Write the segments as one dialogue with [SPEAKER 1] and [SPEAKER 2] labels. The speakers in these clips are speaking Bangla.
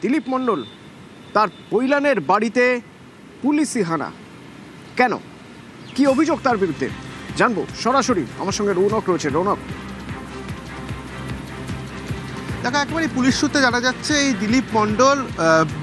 [SPEAKER 1] দিলীপ মণ্ডল তার পৈলানের বাড়িতে পুলিশি হানা, কেন, কি অভিযোগ তার বিরুদ্ধে জানবো সরাসরি। আমার সঙ্গে রৌনক রয়েছে। রৌনক,
[SPEAKER 2] দেখো, একেবারে পুলিশ সূত্রে জানা যাচ্ছে এই দিলীপ মণ্ডল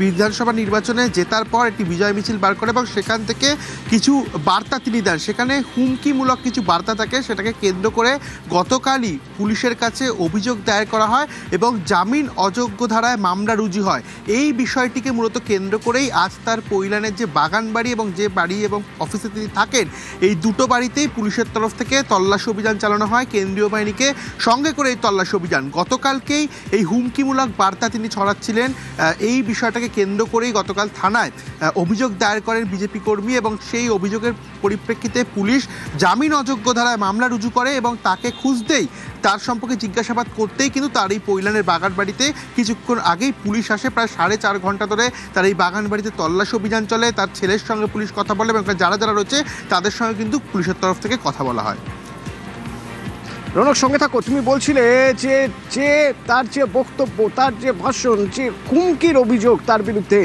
[SPEAKER 2] বিধানসভা নির্বাচনে জেতার পর একটি বিজয় মিছিল বার করে এবং সেখান থেকে কিছু বার্তা তিনি দেন। সেখানে হুমকিমূলক কিছু বার্তা থাকে, সেটাকে কেন্দ্র করে গতকালই পুলিশের কাছে অভিযোগ দায়ের করা হয় এবং জামিন অযোগ্য ধারায় মামলা রুজু হয়। এই বিষয়টিকে মূলত কেন্দ্র করেই আজ তার পৈলানের যে বাগান বাড়ি এবং যে বাড়ি এবং অফিসে তিনি থাকেন, এই দুটো বাড়িতেই পুলিশের তরফ থেকে তল্লাশি অভিযান চালানো হয়। কেন্দ্রীয় বাহিনীকে সঙ্গে করে এই তল্লাশি অভিযান, গতকালকেই এই হুমকিমূলক বার্তা তিনি ছড়াচ্ছিলেন, এই বিষয়টাকে কেন্দ্র করেই গতকাল থানায় অভিযোগ দায়ের করেন বিজেপি কর্মী এবং সেই অভিযোগের পরিপ্রেক্ষিতে পুলিশ জামিন অযোগ্য ধারায় মামলা রুজু করে এবং তাকে খুঁজতেই, তার সম্পর্কে জিজ্ঞাসাবাদ করতেই কিন্তু তার এই পৈলানের বাগান বাড়িতে কিছুক্ষণ আগেই পুলিশ আসে। প্রায় 4.5 ঘন্টা ধরে তার এই বাগান বাড়িতে তল্লাশি অভিযান চলে। তার ছেলের সঙ্গে পুলিশ কথা বলে এবং যারা যারা রয়েছে তাদের সঙ্গে কিন্তু পুলিশের তরফ থেকে কথা বলা হয়।
[SPEAKER 1] রৌনক সঙ্গে থাকো। তুমি বলছিলে যে যে তার যে বক্তব্য, তার যে ভাষণ, যে হুমকির অভিযোগ তার বিরুদ্ধে,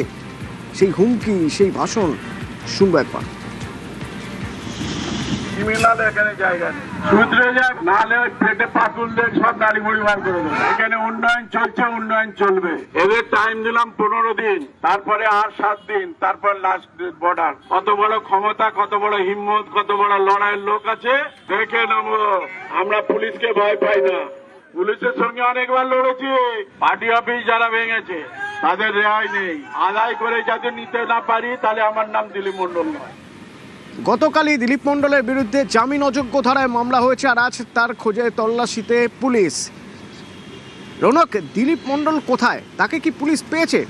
[SPEAKER 1] সেই হুমকি, সেই ভাষণ শুনবো একবার।
[SPEAKER 3] এখানে জায়গা নেই, শুধরে যাক, নাহলে ওই পেটে পাতুল দেখ সব নারী মুড়ি বার করে দেবে। এখানে উন্নয়ন চলছে, উন্নয়ন চলবে। এদের টাইম দিলাম 15 দিন, তারপরে আর 7 দিন, তারপর লাস্ট বর্ডার। কত বড় ক্ষমতা, কত বড় হিম্মত, কত বড় লড়াইয়ের লোক আছে দেখে নেবো। আমরা পুলিশকে ভয় পাই না, পুলিশের সঙ্গে অনেকবার লড়েছি। পার্টি অফিস যারা ভেঙেছে তাদের রেহাই নেই। আদায় করে যাতে নিতে না পারি তাহলে আমার নাম দিলীপ মণ্ডল নয়।
[SPEAKER 1] গতকালই দিলীপ মণ্ডলের বিরুদ্ধে জামিন অযোগ্য ধারায় মামলা হয়েছে আর আজ তার খোঁজে তল্লাশিতে পুলিশ। রৌনক, দিলীপ মণ্ডল কোথায়? তাকে কি পুলিশ পেয়েছে?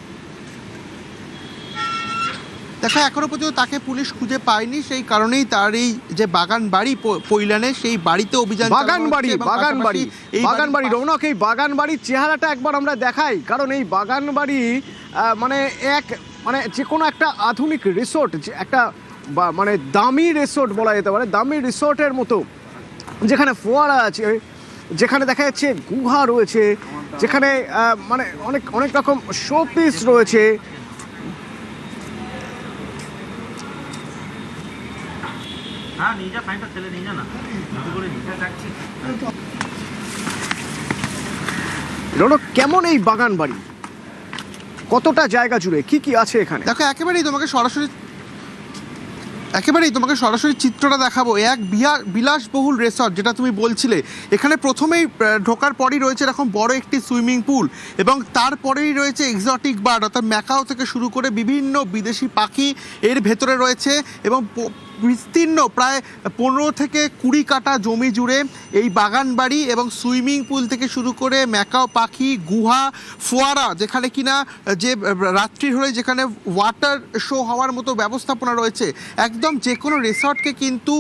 [SPEAKER 2] দেখো, এখনো পর্যন্ত তাকে পুলিশ খুঁজে পায়নি, সেই কারণেই তার এই যে বাগান বাড়ি পৈলানে, সেই বাড়িতে অভিযান
[SPEAKER 1] বাগান বাড়ি রৌনক, এই বাগান বাড়ির চেহারাটা একবার আমরা দেখাই, কারণ এই বাগান বাড়ি মানে যে কোনো একটা আধুনিক রিসোর্ট, একটা মানে দামি রিসোর্ট বলা যেতে পারে, দামি রিসোর্টের মতো, যেখানে ফোয়ারা আছে, যেখানে দেখা যাচ্ছে গুহা রয়েছে, যেখানে মানে অনেক রকম শোপিস রয়েছে। কেমন এই বাগান বাড়ি, কতটা জায়গা জুড়ে, কি কি আছে এখানে?
[SPEAKER 2] দেখো, একেবারেই তোমাকে সরাসরি চিত্রটা দেখাবো। এক বিলাসবহুল রিসর্ট, যেটা তুমি বলছিলে, এখানে প্রথমেই ঢোকার পরই রয়েছে এরকম বড় একটি সুইমিং পুল এবং তারপরেই রয়েছে এক্সোটিক বার্ড, অর্থাৎ ম্যাকাও থেকে শুরু করে বিভিন্ন বিদেশি পাখি এর ভেতরে রয়েছে এবং বিস্তীর্ণ প্রায় 15 থেকে 20 কাঠা জমি জুড়ে এই বাগান বাড়ি এবং সুইমিং পুল থেকে শুরু করে ম্যাকাও পাখি, গুহা, ফোয়ারা, যেখানে কিনা যে রাত্রি হলে যেখানে ওয়াটার শো হওয়ার মতো ব্যবস্থাপনা রয়েছে। একদম যে কোনো রিসর্টকে কিন্তু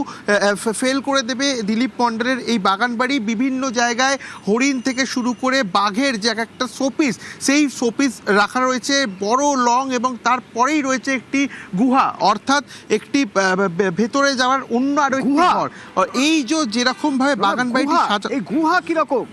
[SPEAKER 2] ফেল করে দেবে দিলীপ মণ্ডলের এই বাগান বাড়ি। বিভিন্ন জায়গায় হরিণ থেকে শুরু করে বাঘের যে একটা শোপিস, সেই শোপিস রাখা রয়েছে বড় লং, এবং তারপরেই রয়েছে একটি গুহা, অর্থাৎ একটি ভেতরে যাওয়ার অন্য আরো একটি ঘর। এই যে যেরকম ভাবে বাগান বাড়িটি সাজানো,
[SPEAKER 1] এই গুহা কিরকম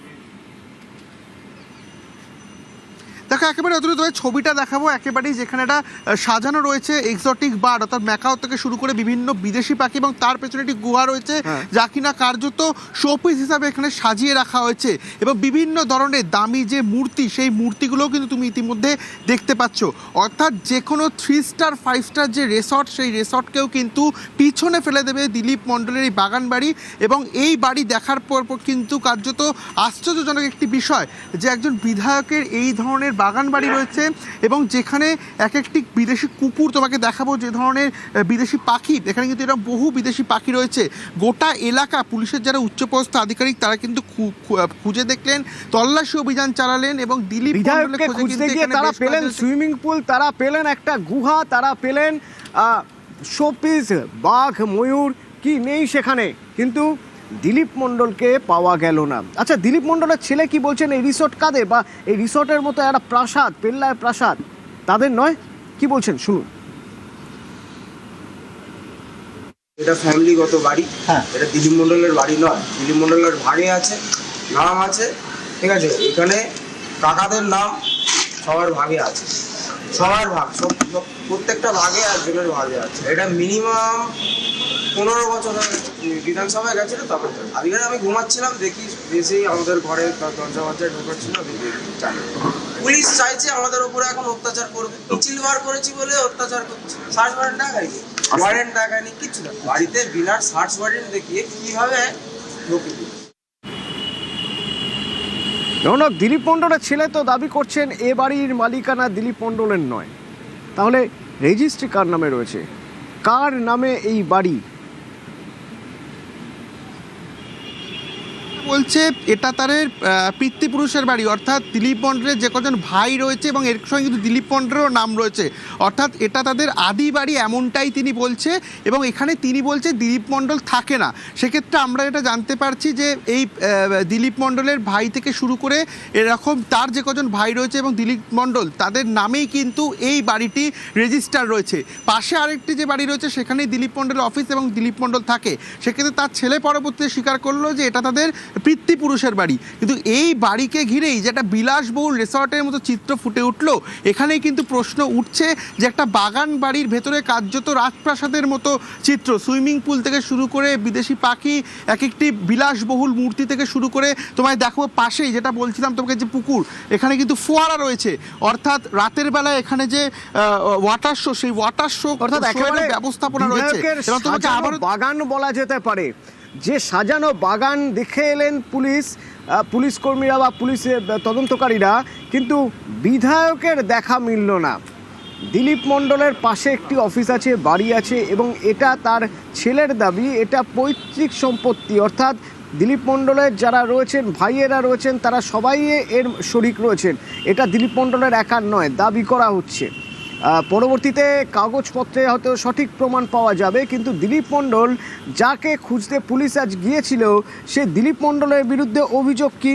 [SPEAKER 2] দেখো, একেবারে অদূরে ছবিটা দেখাবো, একেবারেই যেখানে একটা সাজানো রয়েছে এক্সোটিক বার্ড, অর্থাৎ ম্যাকাও থেকে শুরু করে বিভিন্ন বিদেশি পাখি, এবং তার পেছনে একটি গুহা রয়েছে যা কিনা কার্যত শোপিস হিসাবে এখানে সাজিয়ে রাখা হয়েছে এবং বিভিন্ন ধরনের দামি যে মূর্তি, সেই মূর্তিগুলোও কিন্তু তুমি ইতিমধ্যে দেখতে পাচ্ছ। অর্থাৎ যে কোনো 3 স্টার 5 স্টার যে রিসর্ট, সেই রিসর্টকেও কিন্তু পিছনে ফেলে দেবে দিলীপ মণ্ডলের এই বাগান বাড়ি। এবং এই বাড়ি দেখার পর কিন্তু কার্যত আশ্চর্যজনক একটি বিষয় যে একজন বিধায়কের এই ধরনের বাগান বাড়ি রয়েছে এবং যেখানে এক একটি বিদেশি কুকুর তোমাকে দেখাবো, যে ধরনের বিদেশি পাখি, এখানে কিন্তু এরকম বহু বিদেশি পাখি রয়েছে। গোটা এলাকা পুলিশের যারা উচ্চপদস্থ আধিকারিক তারা কিন্তু খুঁজে দেখলেন, তল্লাশি অভিযান চালালেন এবং দিলীপ
[SPEAKER 1] বিধায়ককে খুঁজতে গিয়ে তারা পেলেন সুইমিং পুল, তারা পেলেন একটা গুহা, তারা পেলেন শোপিস, বাঘ, ময়ূর, কি নেই সেখানে, কিন্তু দিলীপ মণ্ডলকে পাওয়া গেল না। আচ্ছা, দিলীপ মণ্ডলের ছেলে কি বলছেন? এই রিসোর্ট কাদের, বা এই রিসোর্টের মতো একটা প্রাসাদ, পেল্লায় প্রাসাদ, তাদের নয়, কি বলছেন শুনুন।
[SPEAKER 4] এটা ফ্যামিলিগত বাড়ি, এটা দিলীপ মণ্ডলের বাড়ি নয়। দিলীপ মণ্ডলের ভাগে আছে, নাম আছে, ঠিক আছে। এখানে কাকাদের নাম সবার ভাগে আছে, সবার ভাগ, প্রত্যেকটা ভাগে একজনের ভাগে আছে। এটা মিনিমাম 15 বছর হয়ে গেছে। বিধানসভায় গেছিল তারপর আজকে আমি ঘুমাচ্ছিলাম, দেখি এসেই আমাদের ঘরে দরজা ফরজায় ঢোকাচ্ছিল, পুলিশ চাইছে আমাদের উপরে এখন অত্যাচার করবে। মিছিল বার করেছি বলে অত্যাচার করছে। সার্চ ওয়ারেন্ট দেখায়নি, ওয়ারেন্ট দেখায়নি, কিচ্ছু না। বাড়িতে বিনা সার্চ ওয়ারেন্ট দেখিয়ে কিভাবে ঢোকে?
[SPEAKER 1] রৌনক, দিলীপ মণ্ডলের ছেলে তো দাবি করছেন এ বাড়ির মালিকানা দিলীপ মণ্ডলের নয়, তাহলে রেজিস্ট্রি কার নামে রয়েছে? কার নামে এই বাড়ি?
[SPEAKER 2] বলছে এটা তাদের পিতৃপুরুষের বাড়ি, অর্থাৎ দিলীপ মণ্ডলের যে কজন ভাই রয়েছে এবং এর সঙ্গে কিন্তু দিলীপ মণ্ডলেরও নাম রয়েছে, অর্থাৎ এটা তাদের আদি বাড়ি এমনটাই তিনি বলছে। এবং এখানে তিনি বলছে দিলীপ মণ্ডল থাকে না। সেক্ষেত্রে আমরা এটা জানতে পারছি যে এই দিলীপ মণ্ডলের ভাই থেকে শুরু করে এরকম তার যে কজন ভাই রয়েছে এবং দিলীপ মণ্ডল তাদের নামেই কিন্তু এই বাড়িটি রেজিস্টার রয়েছে। পাশে আরেকটি যে বাড়ি রয়েছে সেখানেই দিলীপ মণ্ডলের অফিস এবং দিলীপ মণ্ডল থাকে। সেক্ষেত্রে তার ছেলে পরবর্তীতে স্বীকার করলো যে এটা তাদের পিতৃপুরুষের বাড়ি। কিন্তু এই বাড়িকে ঘিরেই যেটা বিলাসবহুল রিসর্টের মতো চিত্র ফুটে উঠলো, এখানেই কিন্তু প্রশ্ন উঠছে যে একটা বাগান বাড়ির ভেতরে কার্যত রাজপ্রাসাদের মতো চিত্র, সুইমিং পুল থেকে শুরু করে বিদেশি পাখি, এক একটি বিলাসবহুল মূর্তি থেকে শুরু করে তোমায় দেখো পাশেই যেটা বলছিলাম তোমাকে যে পুকুর, এখানে কিন্তু ফোয়ারা রয়েছে, অর্থাৎ রাতের বেলায় এখানে যে ওয়াটার শো, সেই ওয়াটার শো
[SPEAKER 1] অর্থাৎ একেবারে
[SPEAKER 2] ব্যবস্থাপনা রয়েছে। এবং তোমাকে আবারও
[SPEAKER 1] বাগান বলা যেতে পারে, যে সাজানো বাগান দেখে এলেন পুলিশ কর্মীরা বা পুলিশের তদন্তকারীরা, কিন্তু বিধায়কের দেখা মিলল না। দিলীপ মণ্ডলের পাশে একটি অফিস আছে, বাড়ি আছে, এবং এটা তার ছেলের দাবি এটা পৈতৃক সম্পত্তি, অর্থাৎ দিলীপ মণ্ডলের যারা রয়েছেন ভাইয়েরা রয়েছেন তারা সবাই এর শরিক রয়েছেন। এটা দিলীপ মণ্ডলের একার নয় দাবি করা হচ্ছে। পরবর্তীতে কাগজপত্রে হয়তো সঠিক প্রমাণ পাওয়া যাবে, কিন্তু দিলীপ মণ্ডল যাকে খুঁজতে পুলিশ আজ গিয়েছিল সে দিলীপ মণ্ডলের বিরুদ্ধে অভিযোগ কি?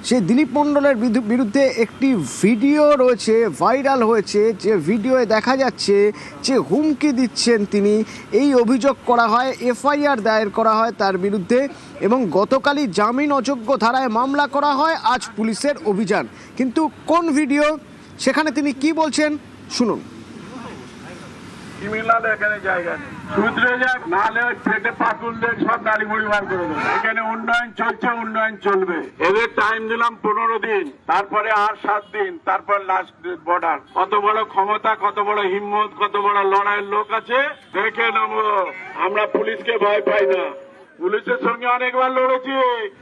[SPEAKER 1] সে দিলীপ মণ্ডলের বিরুদ্ধে একটি ভিডিও রয়েছে, ভাইরাল হয়েছে, যে ভিডিওয়ে দেখা যাচ্ছে যে হুমকি দিচ্ছেন তিনি। এই অভিযোগ করা হয়, এফআইআর দায়ের করা হয় তার বিরুদ্ধে, এবং গতকালই জামিন অযোগ্য ধারায় মামলা করা হয়। আজ পুলিশের অভিযান, কিন্তু কোন ভিডিও, সেখানে তিনি কি বলছেন শুনুন।
[SPEAKER 3] ক্রিমিনাল এখানে জায়গা নেই, শুধরে যাক, নাহলে ওই পেটে পাতুল দেখ সব নাড়িমুড়ি বার করে দেবে। এখানে উন্নয়ন চলছে, উন্নয়ন চলবে। এদের টাইম দিলাম 15 দিন, তারপরে আর 7 দিন, তারপর লাস্ট বর্ডার। কত বড় ক্ষমতা, কত বড় হিম্মত, কত বড় লড়াইয়ের লোক আছে দেখে নেবো। আমরা পুলিশকে ভয় পাই না, পুলিশের সঙ্গে অনেকবার লড়েছি।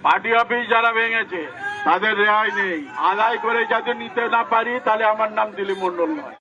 [SPEAKER 3] পার্টি অফিস যারা ভেঙেছে তাদের রেহাই নেই। আদায় করে যাতে নিতে না পারি তাহলে আমার নাম দিলীপ মণ্ডল নয়।